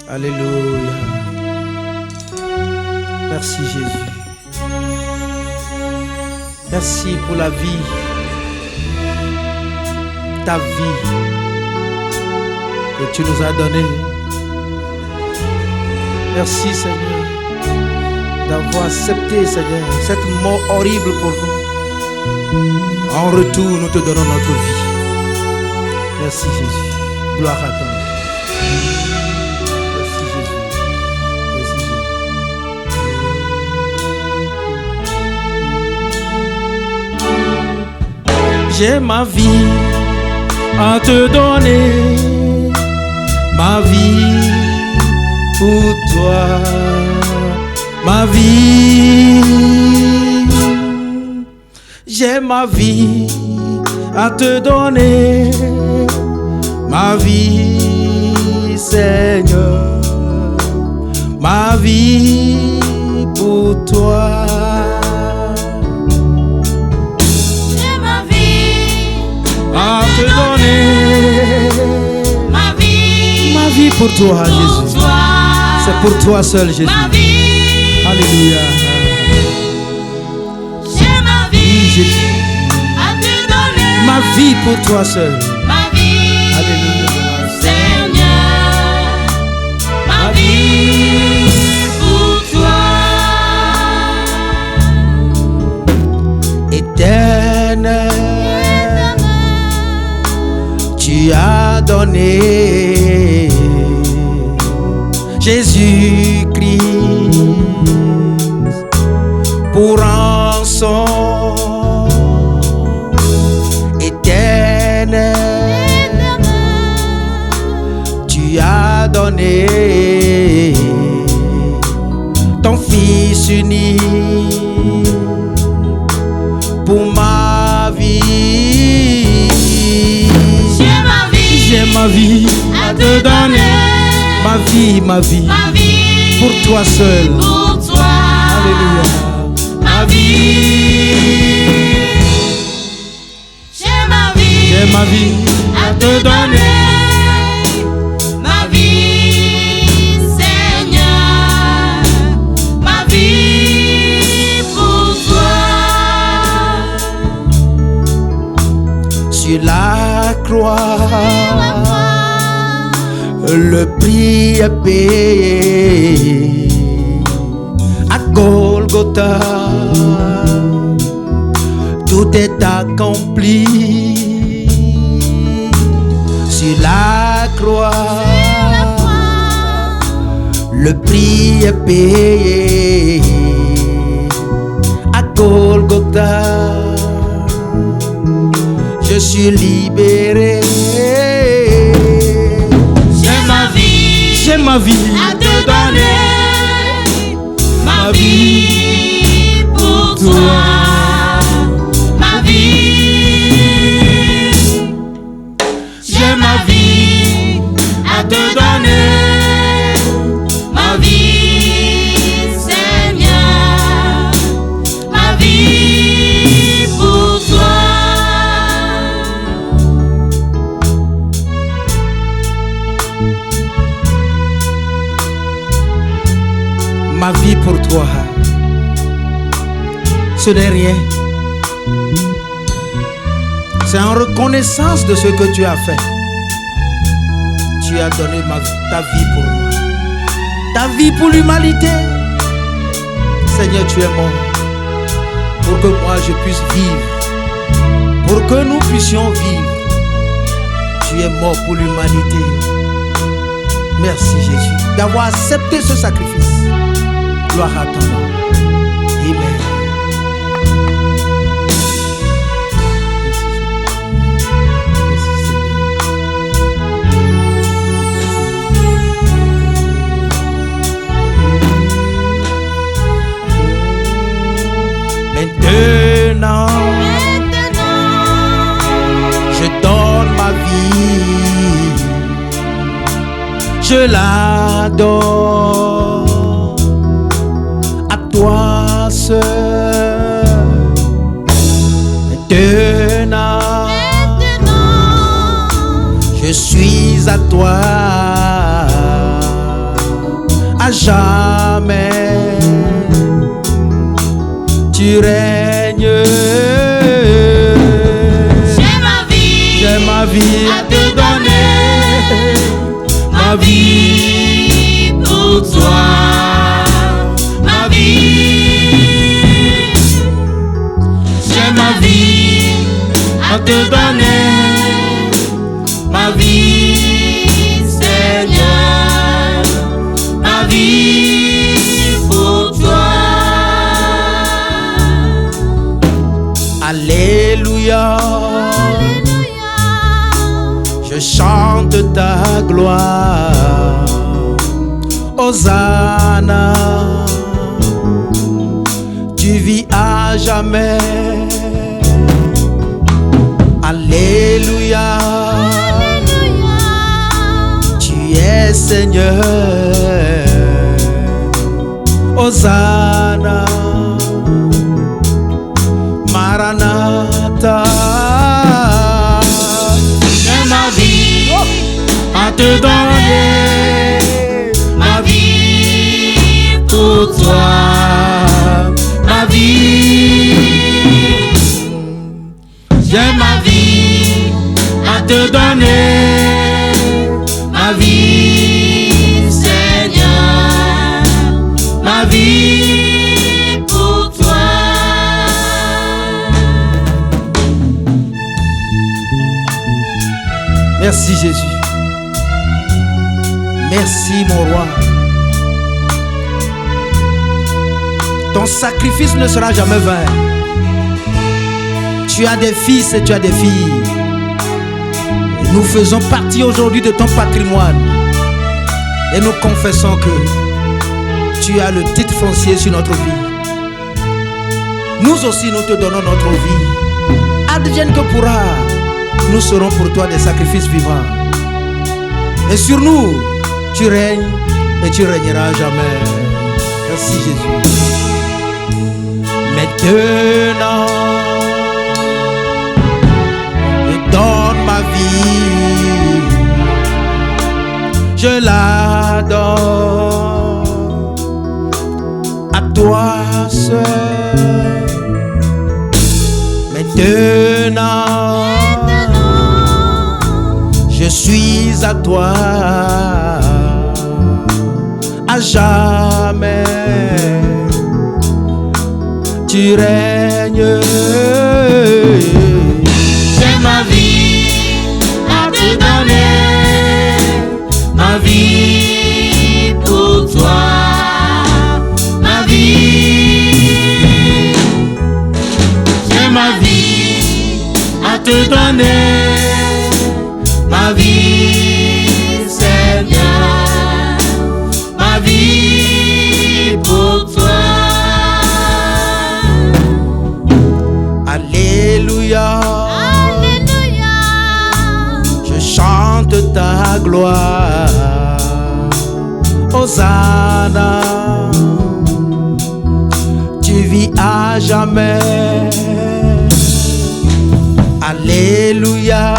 Alléluia. Merci Jésus. Merci pour la vie. Ta vie que tu nous as donnée. Merci Seigneur d'avoir accepté Seigneur cette mort horrible pour nous. En retour nous te donnons notre vie. Merci Jésus. Gloire à toi. Merci Jésus. Merci Jésus. J'ai ma vie à te donner, ma vie pour toi, ma vie. J'ai ma vie à te donner, ma vie, Seigneur, ma vie pour toi. J'ai ma vie À te donner, ma vie pour toi, Jésus. C'est pour toi seul, Jésus. Ma vie, Alléluia. j'ai ma vie Jésus. à te donner. Ma vie pour toi seul. Ma vie, Alléluia. Seigneur, ma vie pour toi. Éternel, tu as donné Jésus-Christ pour rançon. Éternel, tu as donné ton Fils unique pour ma vie. J'ai ma vie À te donner. ma vie Ma vie pour toi seul. pour toi. Alléluia. Ma vie, j'ai ma vie à te donner. Ma vie, Seigneur, ma vie pour toi. Sur la croix, le prix est payé. À Golgotha, tout est accompli. Sur la croix, le prix est payé. À Golgotha, je suis libéré. J'ai ma vie À te donner. Ma vie pour toi. Ma vie, j'ai ma vie à te donner. Ma vie, Seigneur, ma vie pour toi. ma vie pour toi. Ce n'est rien. C'est en reconnaissance de ce que tu as fait. Tu as donné ta vie pour moi. Ta vie pour l'humanité. Seigneur, tu es mort pour que moi je puisse vivre. Pour que nous puissions vivre. Tu es mort pour l'humanité. Merci Jésus d'avoir accepté ce sacrifice. Gloire à ton nom. Amen. Maintenant, je donne ma vie, je la donne à toi seul. Maintenant, je suis à toi. jamais. Tu règnes. J'ai ma vie à te donner, ma vie pour toi, ma vie. J'ai ma vie à te donner, ma vie, Seigneur, ma vie pour toi. Alléluia. Je chante ta gloire, Hosanna. Tu vis à jamais. Alléluia. Tu es Seigneur, Hosanna. Maranatha. À te donner ma vie pour toi, ma vie. J'ai ma vie à te donner, ma vie, Seigneur, ma vie pour toi. Merci Jésus. Merci mon roi. Ton sacrifice ne sera jamais vain. Tu as des fils et tu as des filles. Et nous faisons partie aujourd'hui de ton patrimoine. Et nous confessons que tu as le titre foncier sur notre vie. Nous aussi nous te donnons notre vie. Advienne que pourra, nous serons pour toi des sacrifices vivants. Et sur nous, tu règnes et tu régneras jamais. Merci Jésus. Maintenant, je donne ma vie. Je la donne à toi seul. Maintenant, je suis à toi. À jamais tu règnes. J'ai ma vie à te donner, ma vie pour toi, ma vie. J'ai ma vie à te donner, ma vie, Seigneur, ma vie pour toi. Alléluia. Alléluia. Je chante ta gloire, Hosanna. Tu vis à jamais. Alléluia.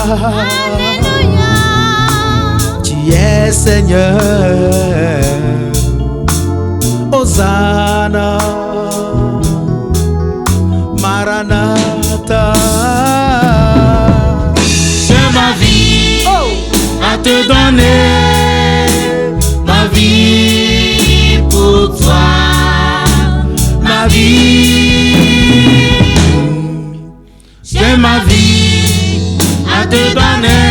Alléluia. Tu es Seigneur, Hosanna. Maranatha. J'ai ma vie à te donner, ma vie pour toi, ma vie. J'ai ma vie à te donner,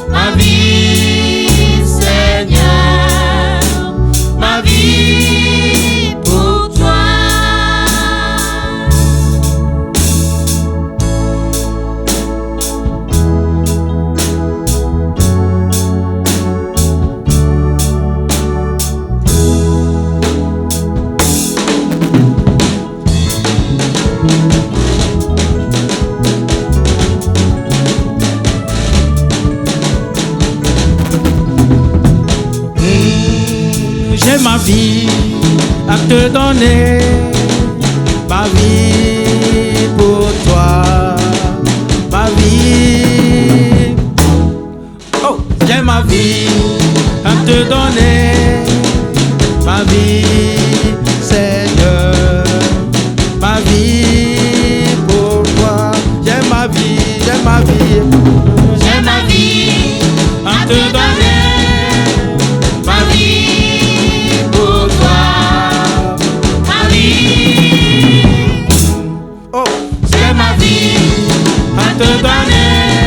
ma vie, Seigneur, ma vie pour toi. J'ai ma vie à te donner, ma vie pour toi, ma vie. Oh, j'ai ma vie à te donner, ma vie. J'ai ma vie à te donner, ma vie pour toi, ma vie. Oh, J'ai ma vie à te donner.